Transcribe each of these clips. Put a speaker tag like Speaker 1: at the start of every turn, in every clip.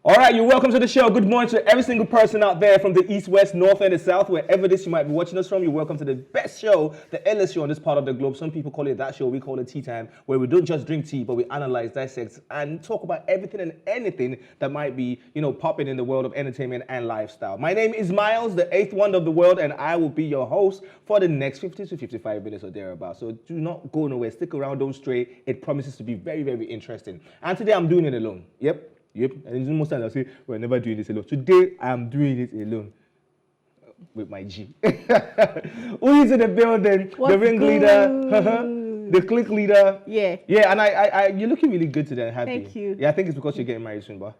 Speaker 1: All right, you're welcome to the show. Good morning to every single person out there from the east, west, north, and the south, wherever this you might be watching us from. You're welcome to the best show, the illest show on this part of the globe. Some people call it that show. We call it Tea Time, where we don't just drink tea, but we analyze, dissect, and talk about everything and anything that might be, popping in the world of entertainment and lifestyle. My name is Miles, the eighth wonder of the world, and I will be your host for the next 50 to 55 minutes or thereabouts. So do not go nowhere. Stick around, don't stray. It promises to be very, very interesting. And today I'm doing it alone. Yep, and most times I say, we're never doing this alone. Today, I'm doing it alone with my G. Who is in the building? The ringleader, the clique leader.
Speaker 2: Yeah,
Speaker 1: and you're looking really good today. Happy.
Speaker 2: Thank you.
Speaker 1: Yeah, I think it's because you're getting married soon, but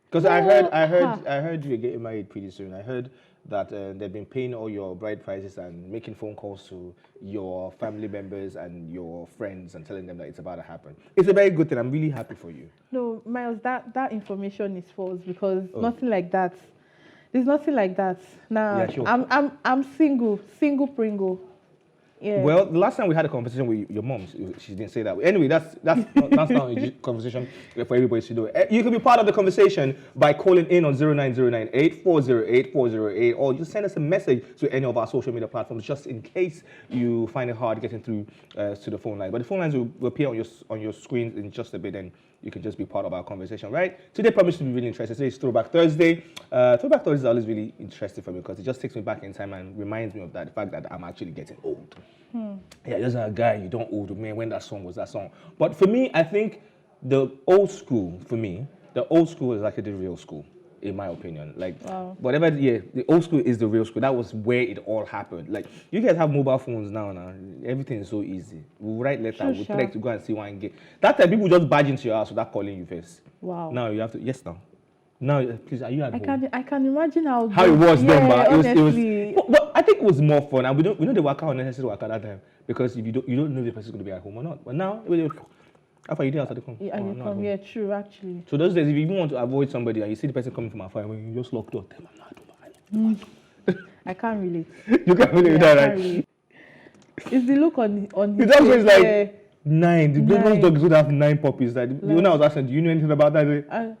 Speaker 1: because I heard you're getting married pretty soon. I heard that they've been paying all your bride prices and making phone calls to your family members and your friends and telling them that it's about to happen. It's a very good thing. I'm really happy for you.
Speaker 2: No, Miles, that information is false because nothing like that. There's nothing like that. Now,
Speaker 1: yeah, sure.
Speaker 2: I'm single Pringle. Yeah.
Speaker 1: Well, the last time we had a conversation with your mom, she didn't say that. Anyway, that's not a conversation for everybody to do. You can be part of the conversation by calling in on 09098408408, or just send us a message to any of our social media platforms, just in case you find it hard getting through to the phone line. But the phone lines will appear on your screen in just a bit, and you can just be part of our conversation, right? Today promised to be really interesting. Today is Throwback Thursday. Throwback Thursday is always really interesting for me because it just takes me back in time and reminds me of the fact that I'm actually getting old. Yeah, there's a guy, you don't old, man, when that song was that song. But for me, I think the old school is like the real school, in my opinion. Like, whatever, the old school is the real school. That was where it all happened. Like, you guys have mobile phones now. Everything is so easy. We'll write letters, we'll try to go and see one get. That time, people just barge into your house without calling you first.
Speaker 2: Wow.
Speaker 1: Now you have to, Now, please, are you at home?
Speaker 2: I can imagine how
Speaker 1: it was then, but
Speaker 2: honestly.
Speaker 1: But I think it was more fun, and we know the workout unnecessary workout that time because if you don't know if the person's going to be at home or not. But now, after you did outside the come.
Speaker 2: Yeah, and you come. Yeah, true, actually.
Speaker 1: So those days, if you even want to avoid somebody and you see the person coming from afar, when you just lock door, tell them I'm not.
Speaker 2: I can't relate.
Speaker 1: You can't relate with that, right?
Speaker 2: Relate. It's the look on his
Speaker 1: it's always like 9. The Burna's dog would have 9 puppies. Like, when I was asking, do you know anything about that?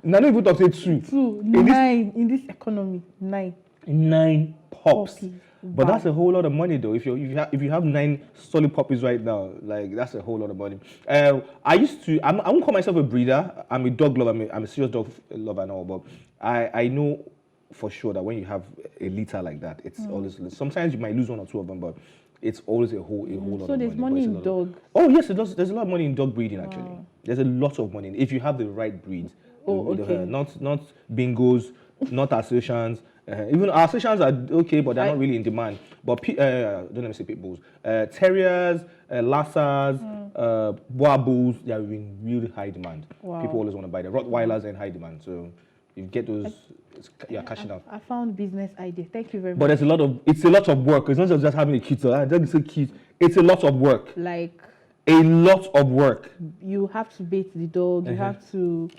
Speaker 1: Now no people talk say 2.
Speaker 2: 9 in this economy. 9.
Speaker 1: 9 pups.
Speaker 2: Puppies.
Speaker 1: But that's a whole lot of money, though. If you have 9 solid puppies right now, like that's a whole lot of money. I won't call myself a breeder. I'm a dog lover. I'm a serious dog lover and all. But I know for sure that when you have a litter like that, it's always. Sometimes you might lose 1 or 2 of them, but it's always a whole lot of money.
Speaker 2: So there's money in dog.
Speaker 1: Oh yes, there's a lot of money in dog breeding actually. There's a lot of money if you have the right breed.
Speaker 2: Okay.
Speaker 1: Not bingos, not Alsatians. Even Alsatians are okay, but they're not really in demand. But don't let me say pit bulls. Terriers, Lhasas, Boer bulls, they are in really high demand.
Speaker 2: Wow.
Speaker 1: People always want to buy them. Rottweilers are in high demand. So if you get those, you're cashing out.
Speaker 2: I found business idea. Thank you very much.
Speaker 1: But it's a lot of work. It's not just having a kid. So it's so cute. It's a lot of work.
Speaker 2: Like
Speaker 1: a lot of work.
Speaker 2: You have to bait the dog. You have to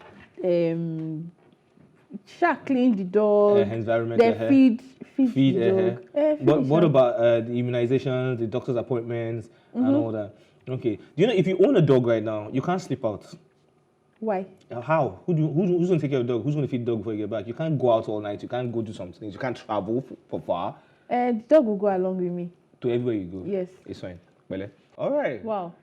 Speaker 2: clean the dog.
Speaker 1: Environment.
Speaker 2: Then feed the dog.
Speaker 1: But what about the immunizations, the doctor's appointments, and all that? Okay. Do you know if you own a dog right now, you can't sleep out?
Speaker 2: Why?
Speaker 1: How? Who's going to take care of the dog? Who's going to feed the dog before you get back? You can't go out all night. You can't go do some things. You can't travel for far.
Speaker 2: The dog will go along with me.
Speaker 1: To everywhere you go?
Speaker 2: Yes.
Speaker 1: It's fine. Well, all right.
Speaker 2: Wow.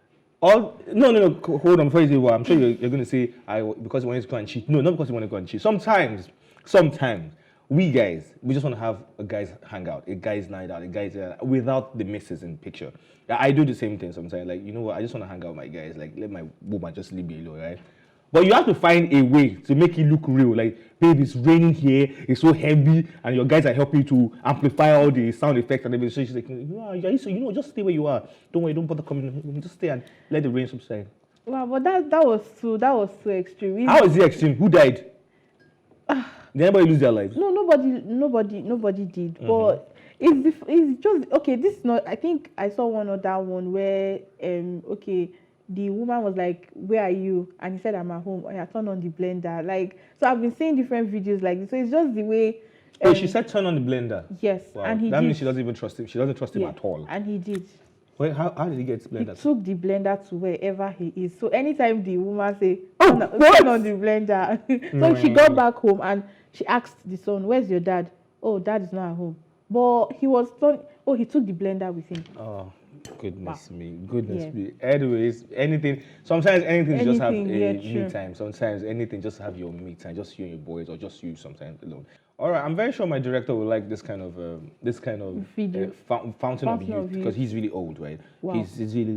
Speaker 1: No. Hold on. Before you say, well, I'm sure you're going to say, because you want to go and cheat. No, not because you want to go and cheat. Sometimes, we guys, we just want to have a guy's hangout, a guy's night out, a guy's without the missus in picture. I do the same thing sometimes. Like, you know what? I just want to hang out with my guys. Like, let my woman just leave me alone, right? But you have to find a way to make it look real. Like, babe, it's raining here, it's so heavy, and your guys are helping you to amplify all the sound effects and everything. So she's like, just stay where you are. Don't worry, don't bother coming. Just stay and let the rain subside.
Speaker 2: Wow, but that was too extreme.
Speaker 1: How is it extreme? Who died? Did anybody lose their lives?
Speaker 2: No, nobody did. But it's just okay. This is not. I think I saw one other one where the woman was like, "Where are you?" And he said, "I'm at home." And I turned on the blender. Like, so I've been seeing different videos like this. So it's just the way.
Speaker 1: She said turn on the blender.
Speaker 2: Yes,
Speaker 1: wow.
Speaker 2: And he
Speaker 1: that
Speaker 2: did.
Speaker 1: means she doesn't even trust him. She doesn't trust him at all.
Speaker 2: And he did.
Speaker 1: Wait, how did he get
Speaker 2: He
Speaker 1: blender?
Speaker 2: took the blender to wherever he is. So anytime the woman say,
Speaker 1: what?
Speaker 2: turn on the blender. So she got back home and she asked the son, where's your dad? Oh, dad is not at home. But he took the blender with him.
Speaker 1: Oh, goodness
Speaker 2: Wow.
Speaker 1: me, goodness
Speaker 2: Yeah.
Speaker 1: me. Anyways, sometimes anything just have a
Speaker 2: Anything, yeah,
Speaker 1: me
Speaker 2: true.
Speaker 1: time. Sometimes anything just have your me time, just you and your boys, or just you sometimes alone. All right, I'm very sure my director will like this kind of
Speaker 2: Video.
Speaker 1: fountain of
Speaker 2: Fountain
Speaker 1: youth
Speaker 2: of
Speaker 1: because
Speaker 2: youth.
Speaker 1: he's really old, right?
Speaker 2: Wow.
Speaker 1: He's really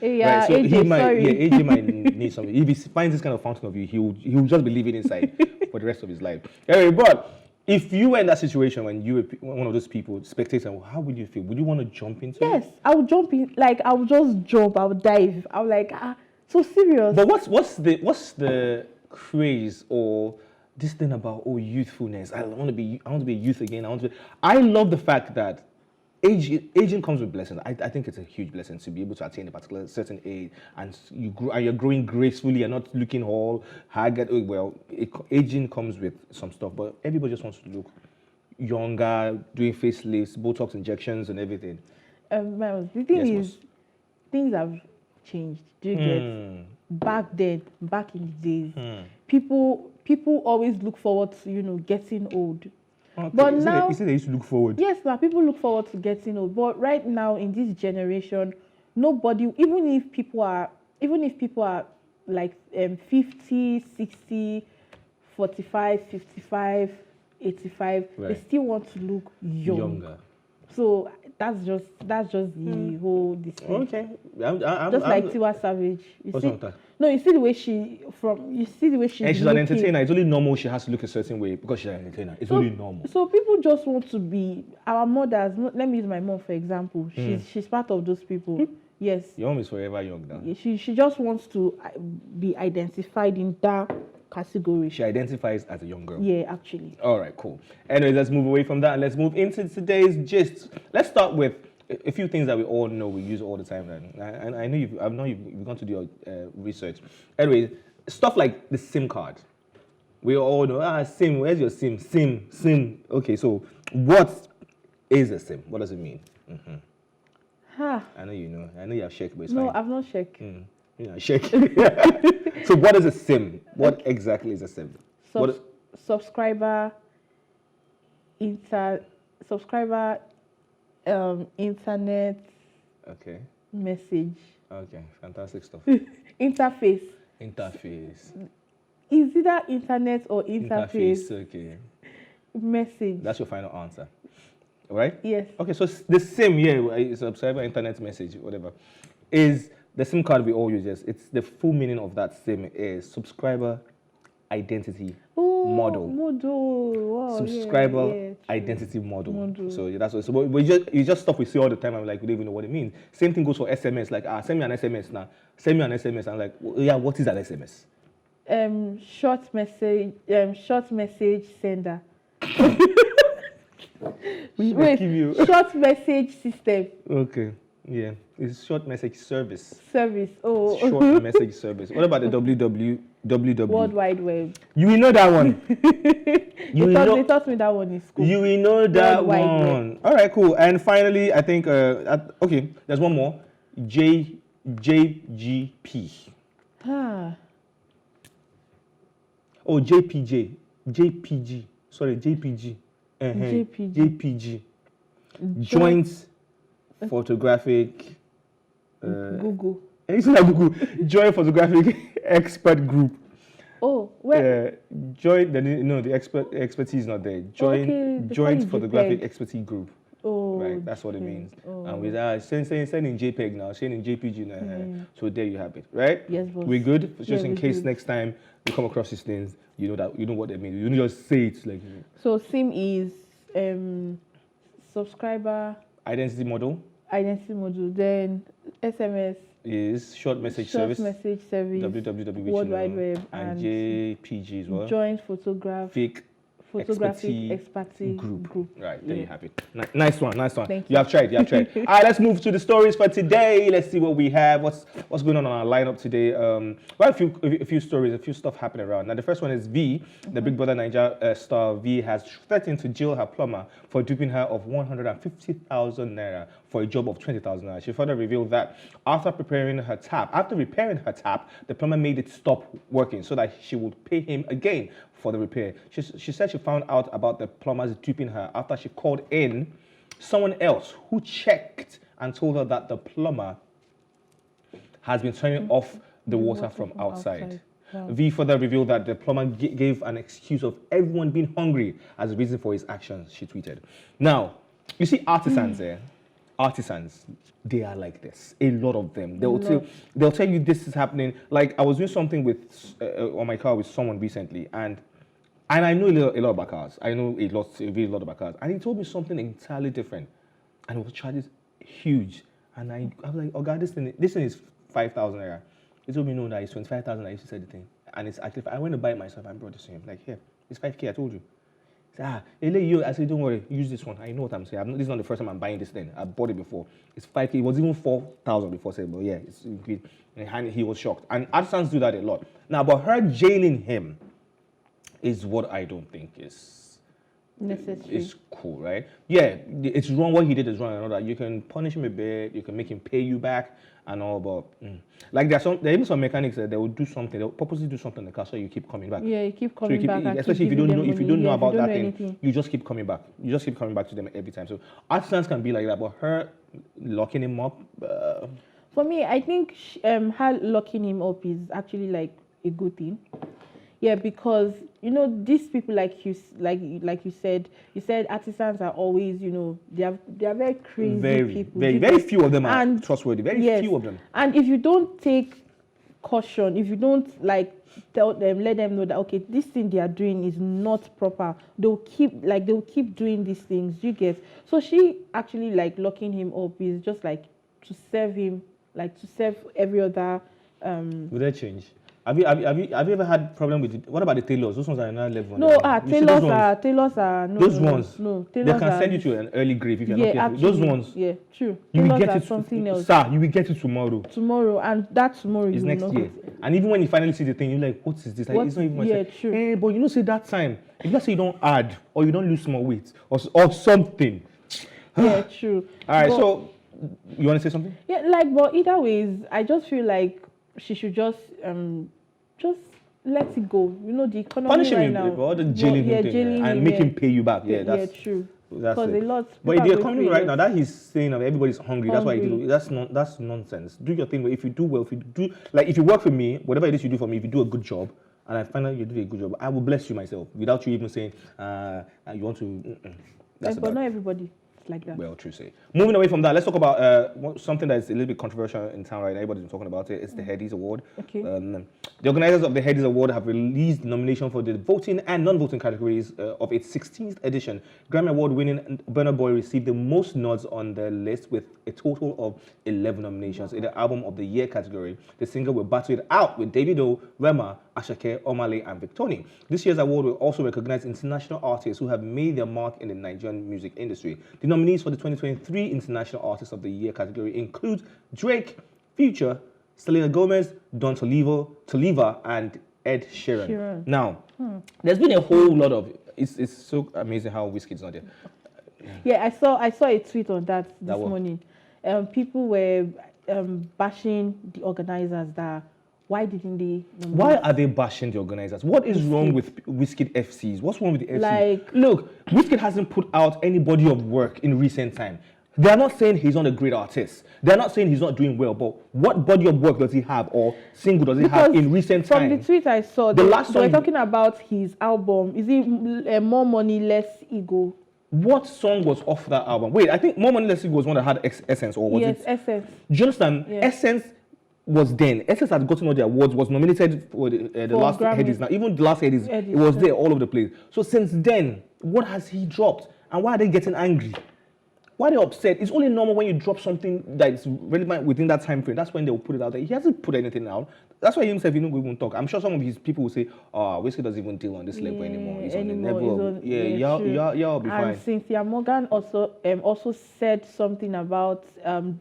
Speaker 2: Yeah,
Speaker 1: right. So he
Speaker 2: AJ,
Speaker 1: might,
Speaker 2: sorry.
Speaker 1: yeah, AJ might need something. If he finds this kind of fountain of youth, he will just be living inside for the rest of his life. Anyway, but if you were in that situation when you were one of those people, spectator, how would you feel? Would you want to jump into it?
Speaker 2: Yes, I would jump in, like I would just jump, I would dive. I would like, so serious.
Speaker 1: But what's the craze or this thing about youthfulness? I want to be a youth again. I love the fact that aging comes with blessings. I think it's a huge blessing to be able to attain a particular certain age and you're growing gracefully and not looking all haggard. Well, aging comes with some stuff, but everybody just wants to look younger, doing facelifts, Botox injections, and everything.
Speaker 2: Miles, the thing
Speaker 1: Yes,
Speaker 2: is, things have changed. Do you get? Back in the days, people always look forward to getting old.
Speaker 1: Okay.
Speaker 2: But
Speaker 1: you
Speaker 2: now,
Speaker 1: said they used to look forward.
Speaker 2: yes, now people look forward to getting old. But right now in this generation, nobody, even if people are like 50, 60, 45, 55, 85, they
Speaker 1: Right.
Speaker 2: still want to look
Speaker 1: Younger.
Speaker 2: So that's just the whole this thing.
Speaker 1: Okay.
Speaker 2: Just like Tiwa Savage. You
Speaker 1: What's
Speaker 2: see,
Speaker 1: wrong with that?
Speaker 2: no, you see the way she's
Speaker 1: And she's
Speaker 2: looking.
Speaker 1: an entertainer. It's only normal she has to look a certain way because she's an entertainer. It's only normal.
Speaker 2: So people just want to be our mothers. Let me use my mom for example. She's part of those people. Yes.
Speaker 1: Your mom is forever young now.
Speaker 2: She just wants to be identified in that category.
Speaker 1: She identifies as a young girl.
Speaker 2: Yeah, actually.
Speaker 1: All right, cool. Anyways, let's move away from that and let's move into today's gist. Let's start with a few things that we all know we use all the time. And I know you've gone to do your research. Anyways, stuff like the SIM card. We all know, SIM, where's your SIM? SIM. Okay, so what is a SIM? What does it mean? I know you know. I know you have checked, but it's
Speaker 2: No,
Speaker 1: fine.
Speaker 2: I've not checked.
Speaker 1: Check. So what is a SIM? What exactly is a SIM?
Speaker 2: Subscriber internet
Speaker 1: Okay.
Speaker 2: message
Speaker 1: Okay. Fantastic stuff.
Speaker 2: interface.
Speaker 1: Interface.
Speaker 2: Is either internet or interface
Speaker 1: Okay.
Speaker 2: message.
Speaker 1: That's your final answer. All right?
Speaker 2: Yes.
Speaker 1: Okay, so the SIM, it's subscriber internet message, whatever, is the SIM card we all use. Yes, it's the full meaning of that SIM is subscriber identity model.
Speaker 2: Wow,
Speaker 1: Subscriber
Speaker 2: true.
Speaker 1: identity model. So that's what. So it's just stuff we see all the time. I'm like, we don't even know what it means. Same thing goes for SMS. Like, send me an SMS now. Send me an SMS. I'm like, what is an SMS?
Speaker 2: Short message sender.
Speaker 1: Wait, give you.
Speaker 2: Short message system.
Speaker 1: Okay. Yeah, it's short message service.
Speaker 2: Service. Oh.
Speaker 1: Short message service. What about the www?
Speaker 2: World Wide Web.
Speaker 1: You will know that one.
Speaker 2: They taught me that one in school.
Speaker 1: You will know that
Speaker 2: World Wide
Speaker 1: one. All right, cool. And finally, I think, okay, there's one more. JGP. Oh, JPG. JPG. Sorry, JPG. JPG. Joint Photographic.
Speaker 2: Google.
Speaker 1: It's not Google. Joint Photographic Expert Group.
Speaker 2: Oh, where?
Speaker 1: The expertise is not there. Joint Photographic Expertise Group.
Speaker 2: Oh,
Speaker 1: right, that's what it means.
Speaker 2: Oh.
Speaker 1: And with sending JPEG now, sending JPG now. So there you have it, right?
Speaker 2: Yes, boss.
Speaker 1: We're good. Just in case
Speaker 2: good.
Speaker 1: next time you come across these things, you know what they mean. You don't just say it like.
Speaker 2: So SIM is subscriber
Speaker 1: Identity model.
Speaker 2: Then SMS
Speaker 1: Is short message service. www
Speaker 2: World Wide Web
Speaker 1: and JPG as well.
Speaker 2: Joint Photographic Expertise Group.
Speaker 1: Right, there you have it. Nice one.
Speaker 2: Thank
Speaker 1: You have tried. All right, let's move to the stories for today. Let's see what we have. What's going on our lineup today? Well, a few stories, a few stuff happening around. Now, the first one is V, the Big Brother Niger star V, has threatened to jail her plumber for duping her of 150,000 naira for a job of 20,000 naira. She further revealed that after repairing her tap, the plumber made it stop working so that she would pay him again for the repair. She said she found out about the plumbers duping her after she called in someone else who checked and told her that the plumber has been turning off the water from outside. Wow. V further revealed that the plumber gave an excuse of everyone being hungry as a reason for his actions, she tweeted. Now, you see artisans there, artisans, they are like this. A lot of them. They'll tell you this is happening. Like I was doing something with on my car with someone recently, and I know a lot about cars. I know a really lot about cars. And he told me something entirely different. And it was charges huge. And I was like, oh God, this thing is 5,000 naira. He told me no, that it's 25,000. I used to say the thing. And it's actually, I went to buy it myself and brought it to him. Like, here, it's 5K, I told you. He said, I said, don't worry, use this one. I know what I'm saying. This is not the first time I'm buying this thing. I bought it before. It's 5K. It was even 4,000 before. I said, well, yeah, it's increased. And he was shocked. And artisans do that a lot. Now, but her jailing him is what I don't think is necessary. It's cool, right? Yeah, it's wrong. What he did is wrong and all that. You can punish him a bit. You can make him pay you back and all, but like there are even some mechanics that they will do something. They'll purposely do something in the car so you keep coming back.
Speaker 2: Yeah, you keep coming back.
Speaker 1: Especially if you don't know about that thing, you just keep coming back. You just keep coming back to them every time. So artisans can be like that, but her locking him up.
Speaker 2: For me, I think her locking him up is actually like a good thing. Yeah, because these people, like you said artisans are always, they are very crazy people.
Speaker 1: Very few of them are trustworthy. Few of them.
Speaker 2: And if you don't take caution, if you don't let them know that okay, this thing they are doing is not proper, they'll keep doing these things. You get. So she actually locking him up is just to serve him, to serve every other.
Speaker 1: Will that change? Have you ever had problem with what about the tailors? Those ones are another level.
Speaker 2: No, tailors are no.
Speaker 1: Those ones.
Speaker 2: No,
Speaker 1: they can send you to an early grave if you're not careful.
Speaker 2: Actually,
Speaker 1: those ones.
Speaker 2: Yeah, true.
Speaker 1: You will get
Speaker 2: it something else. Sir,
Speaker 1: you will get it tomorrow.
Speaker 2: Tomorrow, and that tomorrow
Speaker 1: is next year. And even when you finally see the thing, you're like, what is this? It's not even
Speaker 2: true.
Speaker 1: Hey, but say that time, if let's say you don't add or you don't lose small weight or something.
Speaker 2: Yeah, true.
Speaker 1: All right, so you want to say something?
Speaker 2: Yeah, but either ways, I just feel like she should just let it go. The economy
Speaker 1: punish him
Speaker 2: right now.
Speaker 1: All the jailing thing and make him pay you back. Yeah, that's
Speaker 2: true.
Speaker 1: That's
Speaker 2: it.
Speaker 1: A lot. But the economy right now, that he's saying that everybody's hungry. That's why he did. That's nonsense. Do your thing. But if you do well, if you work for me, whatever it is you do for me, if you do a good job, and I find out you do a good job, I will bless you myself without you even saying you want to.
Speaker 2: But not everybody. Like that.
Speaker 1: Well, true say. Moving away from that, let's talk about something that's a little bit controversial in town right now. Everybody's been talking about it. It's the Headies Award.
Speaker 2: Okay.
Speaker 1: The organizers of the Headies Award have released the nomination for the voting and non-voting categories of its 16th edition. Grammy Award-winning Burna Boy received the most nods on the list with a total of 11 nominations. In the Album of the Year category, the singer will battle it out with Davido, Rema, Asake, Omale, and Victoni. This year's award will also recognize international artists who have made their mark in the Nigerian music industry. The nominees for the 2023 International Artist of the Year category include Drake, Future, Selena Gomez, Don Toliver, and Ed Sheeran. Now, there's been a whole lot of. It's so amazing how Wizkid's not there.
Speaker 2: Yeah, I saw a tweet on that this morning. People were bashing the organizers that. Why didn't they nominate?
Speaker 1: Why are they bashing the organizers? What is wrong with Wizkid FCs? What's wrong with the FCs? Look, Wizkid hasn't put out any body of work in recent time. They are not saying he's not a great artist. They are not saying he's not doing well, but what body of work does he have or single does he have in recent time?
Speaker 2: From the tweet I saw, they were talking about his album. Is it More Money, Less Ego?
Speaker 1: What song was off that album? Wait, I think More Money, Less Ego was one that had Essence, or was it?
Speaker 2: Yes, Essence.
Speaker 1: Do you understand? Yeah. Essence was then. Essence had gotten all the awards, was nominated for the last Headies. Now, even the last Headies, it was there all over the place. So since then, what has he dropped? And why are they getting angry? Why are they upset? It's only normal when you drop something that's relevant within that time frame. That's when they will put it out there. He hasn't put anything out. That's why he himself, we won't talk. I'm sure some of his people will say, Wizkid doesn't even deal on this level anymore. He's on the level. Y'all be fine.
Speaker 2: And Cynthia Morgan also said something about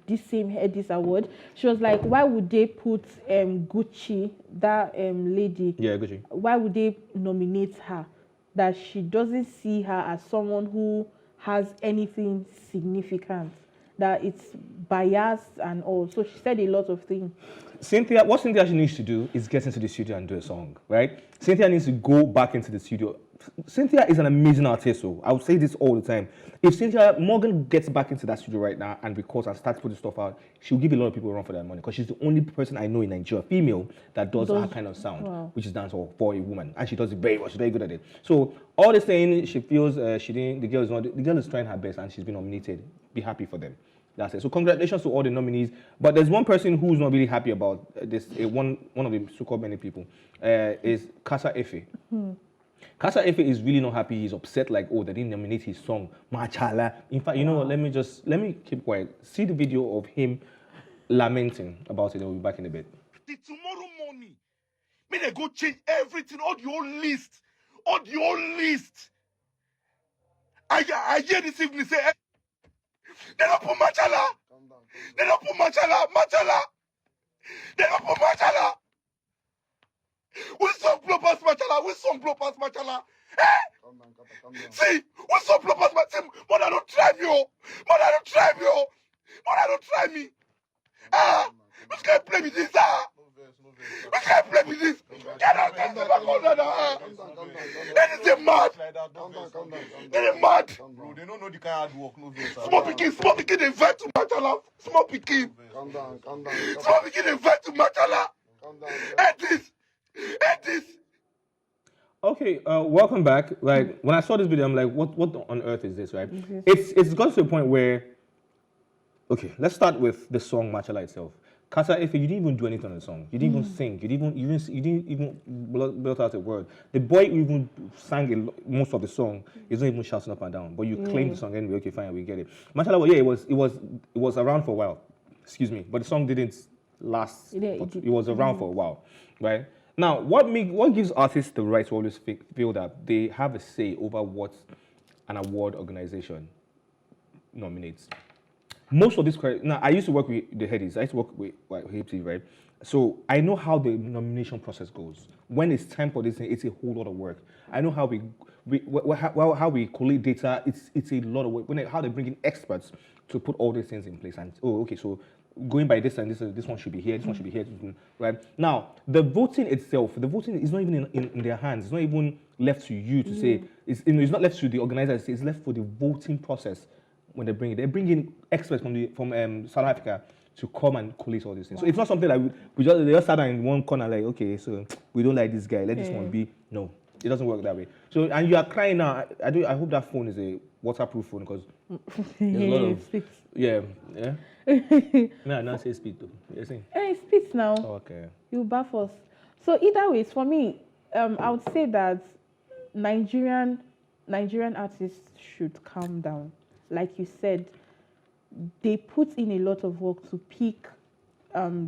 Speaker 2: this same Headies Award. She was like, why would they put Gucci, that lady?
Speaker 1: Yeah, Gucci.
Speaker 2: Why would they nominate her? That she doesn't see her as someone who has anything significant. that it's biased and all. So she said a lot of things.
Speaker 1: What Cynthia actually needs to do is get into the studio and do a song, right? Cynthia needs to go back into the studio. Cynthia is an amazing artist, so I would say this all the time. If Cynthia Morgan gets back into that studio right now and records and starts putting stuff out, she'll give a lot of people a run for their money because she's the only person I know in Nigeria, female, that does that kind of sound, which is dancehall for a woman, and she does it very well. She's very good at it. So all the saying she feels the girl is trying her best and she's been nominated. Be happy for them. That's it. So congratulations to all the nominees. But there's one person who's not really happy about this. One of the so-called many people is Kasa Efe. Kasa Efe is really not happy. He's upset like, oh, they didn't nominate his song, Machala. In fact, you know what? Let me keep quiet. See the video of him lamenting about it. We'll be back in a bit.
Speaker 3: Tomorrow morning, may they go change everything, all the whole list. I hear this evening say, they don't put Machala. They don't put Machala. They don't put Machala. We song blow past Machala. Eh? See, we song blow past Machala. Mother don't try me. Mother don't try me. We can't play with this. We can't play with this. Get out there, They is mad. They is mad.
Speaker 4: Bro, they don't know the kind of hard work. No,
Speaker 3: Small pikin, they invite to Machala. Small pikin.
Speaker 4: Calm down.
Speaker 3: Small pikin, they invite to Machala. Hate this.
Speaker 1: Okay, welcome back. Like when I saw this video, I'm like, what on earth is this, right? It's got to a point where, okay, let's start with the song Machala itself. Kasa Efe, you didn't even do anything on the song. You didn't even sing. You didn't even blurt out a word. The boy who even sang most of the song is not even shouting up and down. But you claimed the song anyway. Okay, fine, we get it. Machala, yeah, it was around for a while. Excuse me, but the song didn't last. It was around for a while, right? Now, what gives artists the right to always feel that they have a say over what an award organization nominates? Most of this, now I used to work with the Headies. I used to work with Headies, right? So I know how the nomination process goes. When it's time for this thing, it's a whole lot of work. I know how we collate data. It's a lot of work. How they bring in experts to put all these things in place. And okay, so going by this and this one should be here. This one should be here, right? Now the voting itself, is not even in their hands. It's not even left to you to say. It's not left to the organizers. It's left for the voting process. When they bring in experts from South Africa to come and collate all these things. So it's not something like they just sat in one corner like, okay, so we don't like this guy, let this one be. No, it doesn't work that way. So, and you are crying now. I hope that phone is a waterproof phone because there's a lot of No, say speed though.
Speaker 2: It speaks now.
Speaker 1: Oh, okay.
Speaker 2: You buff us. So either way, for me, I would say that Nigerian artists should calm down. Like you said, they put in a lot of work to pick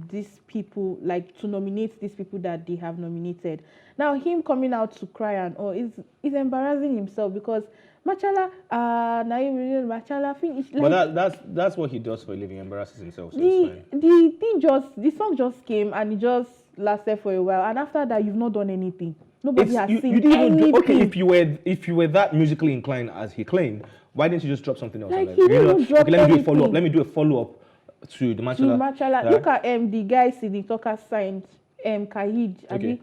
Speaker 2: these people, like to nominate these people that they have nominated. Now, him coming out to cry and all is embarrassing himself because Machala, Machala finish.
Speaker 1: But that's what he does for a living, embarrasses himself. So
Speaker 2: the song just came and it just lasted for a while, and after that, you've not done anything. Nobody has seen anything.
Speaker 1: Okay, if you were that musically inclined as he claimed, why didn't you just drop something else?
Speaker 2: Like, he didn't drop
Speaker 1: let me do a follow up. Let me do a follow up to the Machala.
Speaker 2: Machala. Look at the guy Sidney Tucker signed Kahid.
Speaker 1: Okay.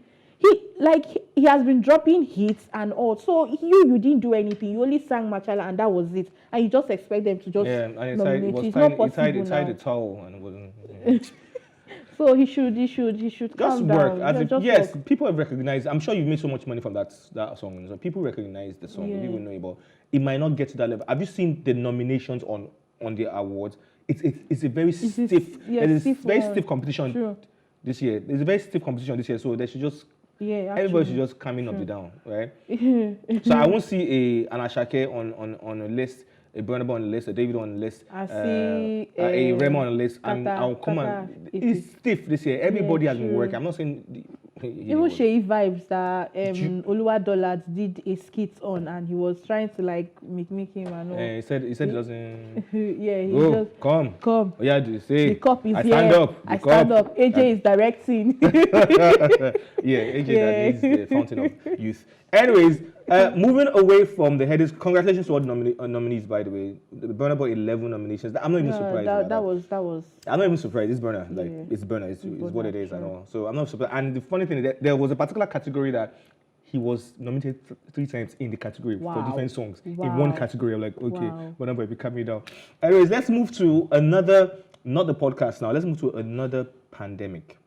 Speaker 2: He has been dropping hits and all. So you didn't do anything. You only sang Machala and that was it. And you just expect them to just nominate. It's not possible now.
Speaker 1: He tied a towel and it wasn't.
Speaker 2: So he should calm down.
Speaker 1: Yes, work. People have recognized. I'm sure you've made so much money from that song. So people recognize the song. People know about. It might not get to that level. Have you seen the nominations on the awards? It's a very stiff. Stiff competition this year. There's a very stiff competition this year. So they should just. Everybody should just come in up and down, right? So I won't see an Asake on a list. A Burna on the list, a Davido on the list, a Remo on the list, and I'll come on. It's stiff this year. Everybody has been working. I'm not saying.
Speaker 2: Even Sheyi Vibes that Oluwa Dollars did a skit on, and he was trying to like make him and all.
Speaker 1: He said he doesn't.
Speaker 2: He
Speaker 1: just come.
Speaker 2: Oh,
Speaker 1: yeah, say
Speaker 2: the cup is
Speaker 1: I
Speaker 2: here.
Speaker 1: Stand up.
Speaker 2: I stand up. AJ is directing.
Speaker 1: AJ that is the fountain of youth. Anyways, Moving away from the Headies, congratulations to all the nominees, by the way. Burna got 11 nominations. I'm not even surprised.
Speaker 2: That was.
Speaker 1: I'm not even surprised. It's Burna. Like,
Speaker 2: Yeah.
Speaker 1: it's Burna. It's what it is
Speaker 2: sure.
Speaker 1: and all. So I'm not surprised. And the funny thing is that there was a particular category that he was nominated 3 times in the category for
Speaker 2: Wow.
Speaker 1: different songs. In
Speaker 2: Wow.
Speaker 1: one category, I'm like, okay,
Speaker 2: Wow.
Speaker 1: Burna Boy, be calm down. Anyways, let's move to another, not the podcast now. Let's move to another pandemic.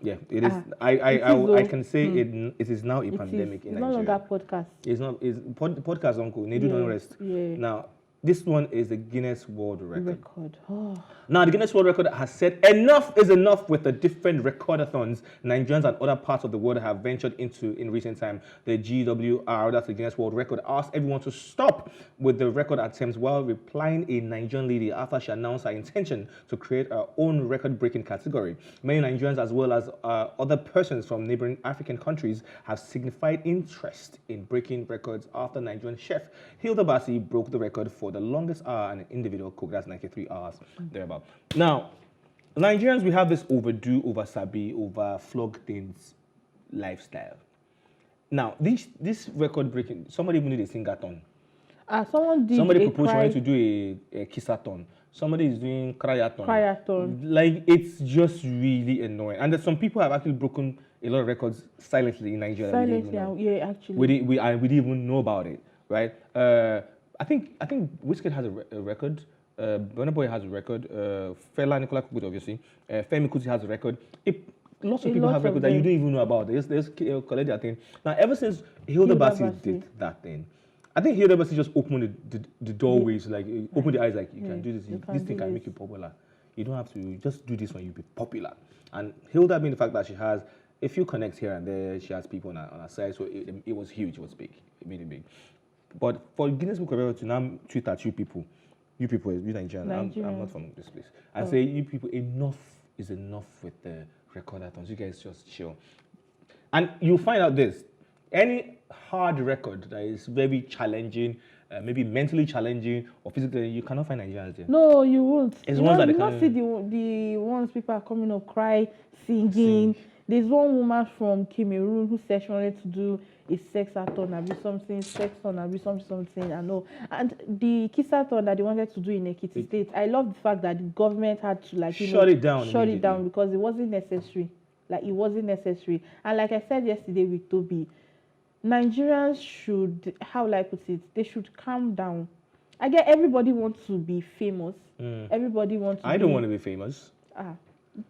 Speaker 1: Yeah, it is. I can say it is now a pandemic in Nigeria.
Speaker 2: It's no longer podcast.
Speaker 1: It's not. It's podcast, uncle. Nedu don't rest.
Speaker 2: Yeah.
Speaker 1: Now, this one is the Guinness World Record.
Speaker 2: Oh.
Speaker 1: Now, the Guinness World Record has said enough is enough with the different recordathons Nigerians and other parts of the world have ventured into in recent time. The GWR, that's the Guinness World Record, asked everyone to stop with the record attempts while replying a Nigerian lady after she announced her intention to create her own record-breaking category. Many Nigerians, as well as other persons from neighboring African countries, have signified interest in breaking records after Nigerian chef Hilda Bassi broke the record for the longest hour an individual cooked. That's 93 hours, thereabout. Now, Nigerians, we have this overdue, over sabi, over flog things lifestyle. Now, this record breaking, somebody even did a sing-a-thon. Somebody proposed wanting to do a kiss-a-thon. Somebody is doing cry-a-thon. Like, it's just really annoying. And that some people have actually broken a lot of records silently in Nigeria.
Speaker 2: Actually.
Speaker 1: We didn't even know about it, right? I think Wizkid has a record. Burna Boy has a record. Fela Nicola Kukuti, obviously. Femi Kuti has a record. Lots of people have records that you don't even know about. They just collect their thing. Now, ever since Hilda Bassi did that thing, I think Hilda Bassi just opened the doorways, like opened the eyes, like you can do this. This thing can make you popular. You don't have to just do this when you be popular. And Hilda, being the fact that she has a few connects here and there, she has people on her side, so it was huge. It was big. It made it big. But for Guinness Book of Records to now tweet at you people, you Nigerians, I'm not from this place, and say, you people, enough is enough with the recordathons. You guys just chill. And you'll find out this, any hard record that is very challenging, maybe mentally challenging or physically, you cannot find Nigerians there.
Speaker 2: No, you won't.
Speaker 1: It's ones that
Speaker 2: you not see the ones people are coming up, cry, singing. There's one woman from Cameroon who said she wanted to do a sex-a-thon, something, and all. And the kiss-a-thon that they wanted to do in Ekiti State, I love the fact that the government had to shut it down because it wasn't necessary. It wasn't necessary. And like I said yesterday with Toby, Nigerians should, how will I put it, they should calm down. I get everybody wants to be famous. Everybody wants to
Speaker 1: I don't want to be famous.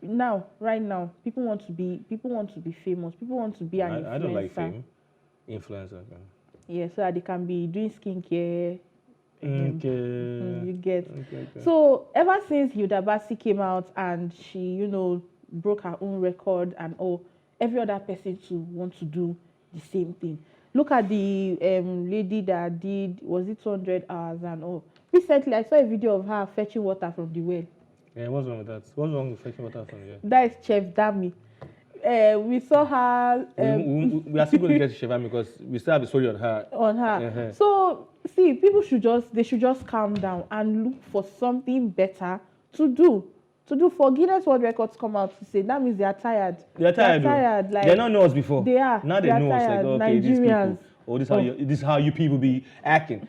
Speaker 2: Right now, people want to be famous. People want to be an influencer.
Speaker 1: I don't like fame. Influencer.
Speaker 2: Yeah, so that they can be doing skincare.
Speaker 1: Okay.
Speaker 2: You get.
Speaker 1: Okay.
Speaker 2: So ever since Hilda Bassi came out and she, broke her own record and all, every other person to want to do the same thing. Look at the lady that did, was it 200 hours and all. Recently, I saw a video of her fetching water from the well.
Speaker 1: Yeah, what's wrong with that? What's wrong with fetching water from here?
Speaker 2: That is Chef Dami. We saw her.
Speaker 1: We are still going to get to Chef Dami because we still have a story on her.
Speaker 2: Uh-huh. So, see, people should just calm down and look for something better to do. For Guinness World Records come out to say, that means they are tired.
Speaker 1: They are tired. They not know us before.
Speaker 2: They are.
Speaker 1: Now they know
Speaker 2: tired.
Speaker 1: us. Like, okay,
Speaker 2: Nigerians.
Speaker 1: these people. This is how you people be acting.